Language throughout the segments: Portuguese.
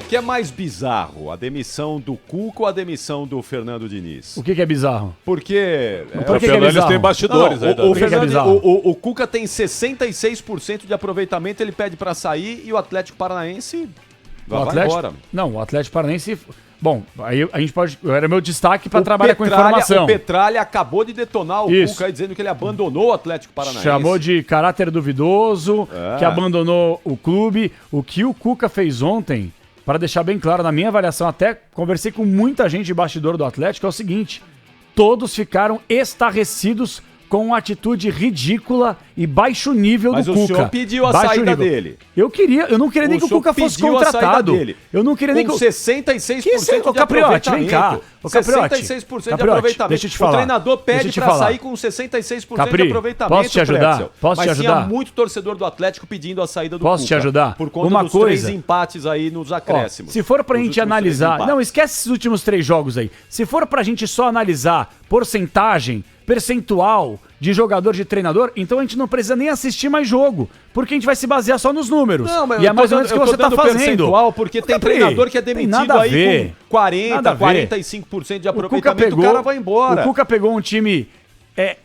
que é mais bizarro? A demissão do Cuca ou a demissão do Fernando Diniz? O que é bizarro? Porque... Por que é eles bizarro? têm bastidores. O Cuca tem 66% de aproveitamento, ele pede pra sair e o Atlético Paranaense vai embora. Não, o Atlético Paranaense... Bom, aí a gente pode... Era meu destaque para trabalhar com informação. O Petralha acabou de detonar o Cuca aí, dizendo que ele abandonou o Atlético Paranaense. Chamou de caráter duvidoso, que abandonou o clube. O que o Cuca fez ontem, para deixar bem claro, na minha avaliação, até conversei com muita gente de bastidor do Atlético, é o seguinte: todos ficaram estarrecidos com uma atitude ridícula e baixo nível do Cuca. Mas o senhor pediu a saída dele. Eu não queria nem que o Cuca fosse contratado. Eu não queria nem que... Com 66% de Capriotti, vem cá. 66% de aproveitamento. Deixa eu te falar. O treinador pede pra sair com 66% de aproveitamento. Posso te ajudar? Mas tinha muito torcedor do Atlético pedindo a saída do Cuca. Posso te ajudar? Por conta dos 3 empates aí nos acréscimos. Se for pra gente analisar... Não, esquece esses últimos 3 jogos aí. Se for pra gente só analisar porcentagem, percentual de jogador, de treinador, então a gente não precisa nem assistir mais jogo, porque a gente vai se basear só nos números. Não, mas e é mais ou menos o que você tá fazendo. Porque tem treinador que é demitido aí com 40%, 45% de aproveitamento, o cara vai embora. O Cuca pegou um time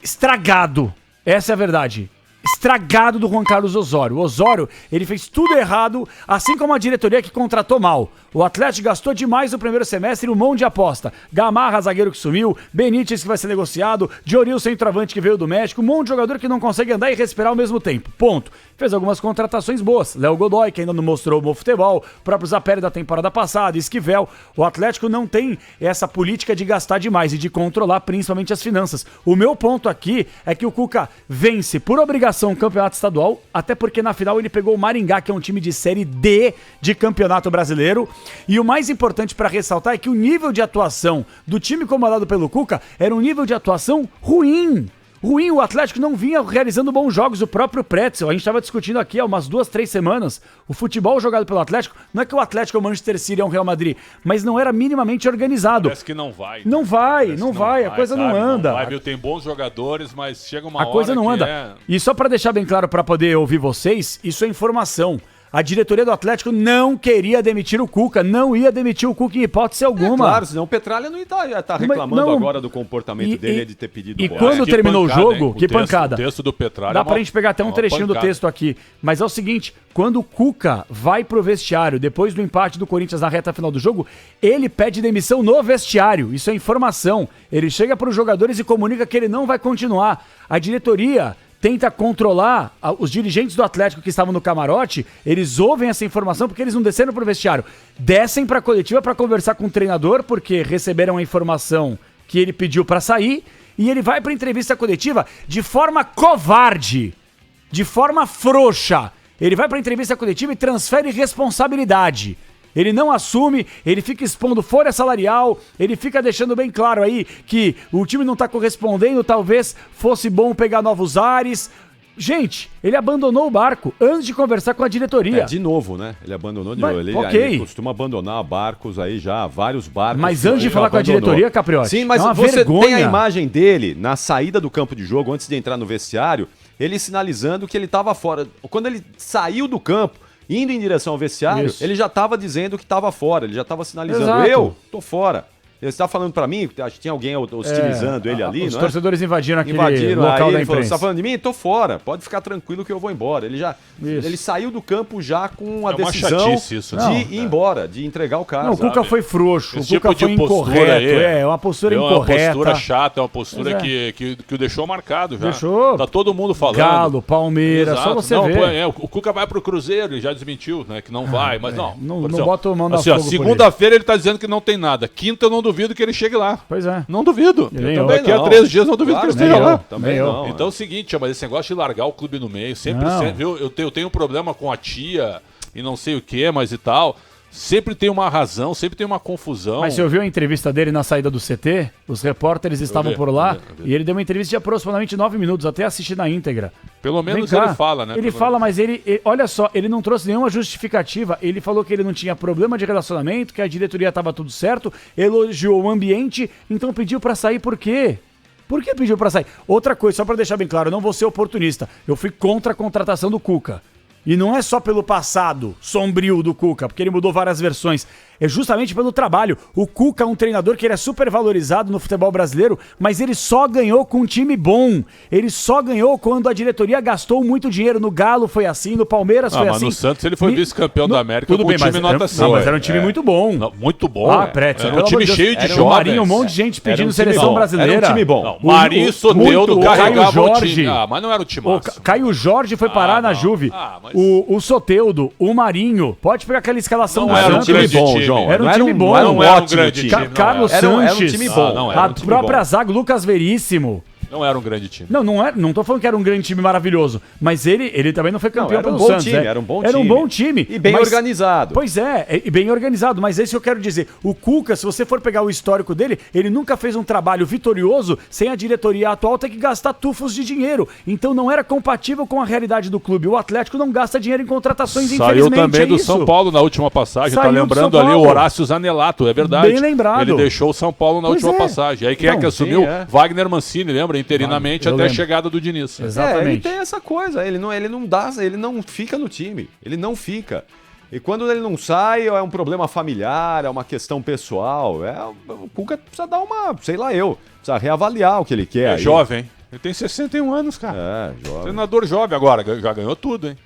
estragado, essa é a verdade. Estragado do Juan Carlos Osório. O Osório, ele fez tudo errado, assim como a diretoria que contratou mal. O Atlético gastou demais no primeiro semestre um monte de aposta. Gamarra, zagueiro que sumiu, Benítez que vai ser negociado, Diorio, centroavante que veio do México, um monte de jogador que não consegue andar e respirar ao mesmo tempo. Ponto. Fez algumas contratações boas. Léo Godoy, que ainda não mostrou o bom futebol, o próprio Zapelli da temporada passada, Esquivel. O Atlético não tem essa política de gastar demais e de controlar principalmente as finanças. O meu ponto aqui é que o Cuca vence por obrigação o campeonato estadual, até porque na final ele pegou o Maringá, que é um time de Série D de campeonato brasileiro. E o mais importante para ressaltar é que o nível de atuação do time comandado pelo Cuca era um nível de atuação ruim. O Atlético não vinha realizando bons jogos, o próprio Pretzel. A gente estava discutindo aqui há umas 2, 3 semanas. O futebol jogado pelo Atlético, não é que o Atlético é o Manchester City, é um Real Madrid, mas não era minimamente organizado. Parece que não vai. Não vai, a coisa não anda. Não vai, viu? Tem bons jogadores, mas chega uma hora a coisa não anda. E só para deixar bem claro, para poder ouvir vocês, isso é informação. A diretoria do Atlético não queria demitir o Cuca, não ia demitir o Cuca em hipótese alguma. Claro, senão o Petralha não ia tá reclamando agora do comportamento dele de ter pedido bola. E quando terminou pancada, o jogo, que pancada. O texto do Petralha dá pra gente pegar até um trechinho do texto aqui. Mas é o seguinte, quando o Cuca vai pro vestiário, depois do empate do Corinthians na reta final do jogo, ele pede demissão no vestiário. Isso é informação. Ele chega pros jogadores e comunica que ele não vai continuar. A diretoria tenta controlar os dirigentes do Atlético que estavam no camarote, eles ouvem essa informação porque eles não desceram pro vestiário. Descem pra coletiva pra conversar com o treinador, porque receberam a informação que ele pediu pra sair, e ele vai pra entrevista coletiva de forma covarde, de forma frouxa. Ele vai pra entrevista coletiva e transfere responsabilidade. Ele não assume, ele fica expondo folha salarial, ele fica deixando bem claro aí que o time não tá correspondendo, talvez fosse bom pegar novos ares. Gente, ele abandonou o barco antes de conversar com a diretoria. De novo, né? Ele abandonou de novo. Ele costuma abandonar barcos aí já, vários barcos. Mas antes de falar com a diretoria, Capriotti, sim, mas você tem a imagem dele na saída do campo de jogo, antes de entrar no vestiário, ele sinalizando que ele tava fora. Quando ele saiu do campo, indo em direção ao vestiário, ele já estava dizendo que estava fora, ele já estava sinalizando, Exato. Eu tô fora. Ele está falando para mim, acho que tinha alguém hostilizando ele ali, os torcedores invadiram aquele local aí da ele imprensa. falou, você tá falando de mim? Tô fora, pode ficar tranquilo que eu vou embora. Ele saiu do campo já com a decisão de ir embora, de entregar o cara. Não, o Cuca foi frouxo, esse o Cuca foi incorreto, uma postura incorreta. É uma postura chata, é uma postura que o deixou marcado já. Deixou. Tá todo mundo falando. Galo, Palmeiras, só você ver. O Cuca vai pro Cruzeiro, ele já desmentiu, né, que não vai, mas não. Não bota o mão na fogo. Segunda-feira ele tá dizendo que não tem nada. Quinta eu não duvido que ele chegue lá. Pois é. Não duvido. Daqui a 3 dias não duvido que ele esteja lá. Também não. Então é o seguinte, mas esse negócio de largar o clube no meio, sempre, viu? Eu tenho um problema com a tia e não sei o que, mas e tal. Sempre tem uma razão, sempre tem uma confusão. Mas você ouviu a entrevista dele na saída do CT? Os repórteres estavam por lá e ele deu uma entrevista de aproximadamente 9 minutos, até assistir na íntegra. Pelo menos ele fala, né? Ele fala, mas ele, olha só, ele não trouxe nenhuma justificativa. Ele falou que ele não tinha problema de relacionamento, que a diretoria estava tudo certo, elogiou o ambiente, então pediu pra sair por quê? Por que pediu pra sair? Outra coisa, só pra deixar bem claro, eu não vou ser oportunista. Eu fui contra a contratação do Cuca. E não é só pelo passado sombrio do Cuca, porque ele mudou várias versões. É justamente pelo trabalho. O Cuca é um treinador que ele é super valorizado no futebol brasileiro, mas ele só ganhou com um time bom. Ele só ganhou quando a diretoria gastou muito dinheiro. No Galo foi assim, no Palmeiras foi assim. Mas no Santos ele foi vice-campeão da América tudo com bem, um time mas nota 5. mas era um time muito bom. Não, muito bom. Pretzel, era um time cheio de jovens. Marinho, um monte de gente pedindo seleção brasileira. Era um time bom. Não, Marinho e Soteldo carregavam o time. Mas não era o time máximo. Caio Jorge foi parar na Juve. O Soteldo, o Marinho. Pode pegar aquela escalação do Santos. Era um time bom, João. Era um time bom. Não era um grande time. Carlos Sanches. Era um time bom. A própria zaga, Lucas Veríssimo. Não era um grande time. Não tô falando que era um grande time maravilhoso, mas ele também não foi campeão pelo Santos. Era um bom time. Era um bom time. E bem organizado. Pois é, e bem organizado, mas é isso que eu quero dizer. O Cuca, se você for pegar o histórico dele, ele nunca fez um trabalho vitorioso sem a diretoria atual ter que gastar tufos de dinheiro. Então não era compatível com a realidade do clube. O Atlético não gasta dinheiro em contratações, infelizmente. Saiu também do São Paulo na última passagem. Tá lembrando ali o Horácio Zanelato, é verdade. Bem lembrado. Ele deixou o São Paulo na última passagem. Aí quem é que assumiu? Wagner Mancini, lembra? Interinamente até a chegada do Diniz. Exatamente. Ele tem essa coisa, ele não fica no time, ele não fica. E quando ele não sai, é um problema familiar, é uma questão pessoal, o Cuca precisa dar precisa reavaliar o que ele quer. É jovem, ele tem 61 anos, cara. Jovem. Treinador jovem agora, já ganhou tudo, hein?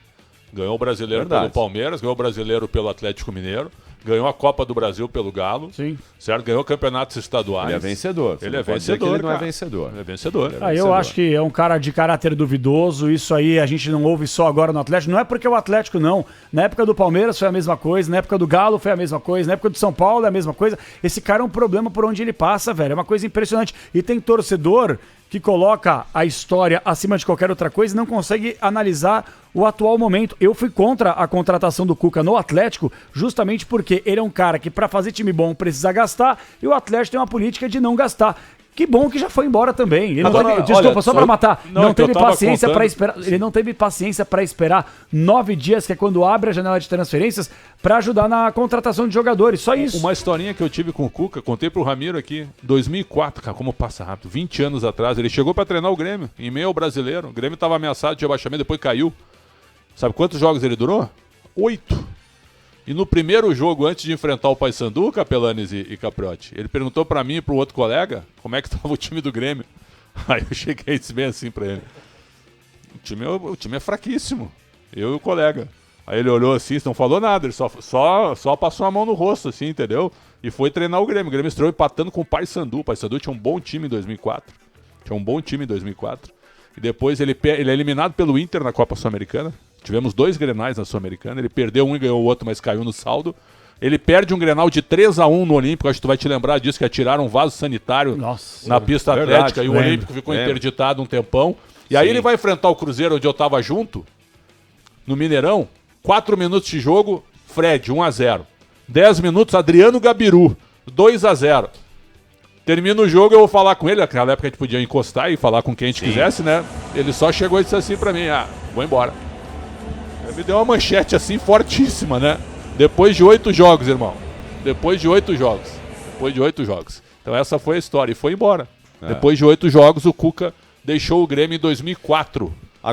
Ganhou o Brasileiro pelo Palmeiras, ganhou o Brasileiro pelo Atlético Mineiro, ganhou a Copa do Brasil pelo Galo. Sim. Certo? Ganhou campeonatos estaduais. Ele é vencedor. Ele é vencedor. Ele não é vencedor. Ele é vencedor. Eu acho que é um cara de caráter duvidoso. Isso aí a gente não ouve só agora no Atlético. Não é porque o Atlético não. Na época do Palmeiras foi a mesma coisa. Na época do Galo foi a mesma coisa. Na época do São Paulo é a mesma coisa. Esse cara é um problema por onde ele passa, velho. É uma coisa impressionante. E tem torcedor que coloca a história acima de qualquer outra coisa e não consegue analisar o atual momento. Eu fui contra a contratação do Cuca no Atlético justamente porque ele é um cara que para fazer time bom precisa gastar e o Atlético tem uma política de não gastar. Que bom que já foi embora também. Ele desculpa, só pra matar. Não teve paciência para esperar. Ele não teve paciência para esperar 9 dias, que é quando abre a janela de transferências, para ajudar na contratação de jogadores. Só isso. Uma historinha que eu tive com o Cuca, contei pro Ramiro aqui, 2004, cara, como passa rápido, 20 anos atrás, ele chegou para treinar o Grêmio, em meio ao Brasileiro. O Grêmio tava ameaçado de rebaixamento, depois caiu. Sabe quantos jogos ele durou? 8. E no primeiro jogo, antes de enfrentar o Paysandu, Capelanes e Capriotti, ele perguntou pra mim e pro outro colega como é que tava o time do Grêmio. Aí eu cheguei e disse bem assim pra ele: o time é fraquíssimo, eu e o colega. Aí ele olhou assim, não falou nada, ele só passou a mão no rosto, assim, entendeu? E foi treinar o Grêmio. O Grêmio estreou empatando com o Paysandu. O Paysandu tinha um bom time em 2004. E depois ele é eliminado pelo Inter na Copa Sul-Americana. Tivemos 2 Grenais na Sul-Americana. Ele perdeu um e ganhou o outro, mas caiu no saldo. Ele perde um Grenal de 3-1 no Olímpico. Acho que tu vai te lembrar disso, que atiraram um vaso sanitário na pista atlética. E o Olímpico ficou interditado um tempão. E aí ele vai enfrentar o Cruzeiro, onde eu tava junto, no Mineirão. 4 minutos de jogo, Fred, 1-0. 10 minutos, Adriano Gabiru, 2-0. Termina o jogo, eu vou falar com ele. Naquela época a gente podia encostar e falar com quem a gente quisesse, né? Ele só chegou e disse assim pra mim: vou embora. Ele me deu uma manchete assim, fortíssima, né? Depois de 8 jogos, irmão. Depois de 8 jogos. Então essa foi a história. E foi embora. Depois de 8 jogos, o Cuca deixou o Grêmio em 2004.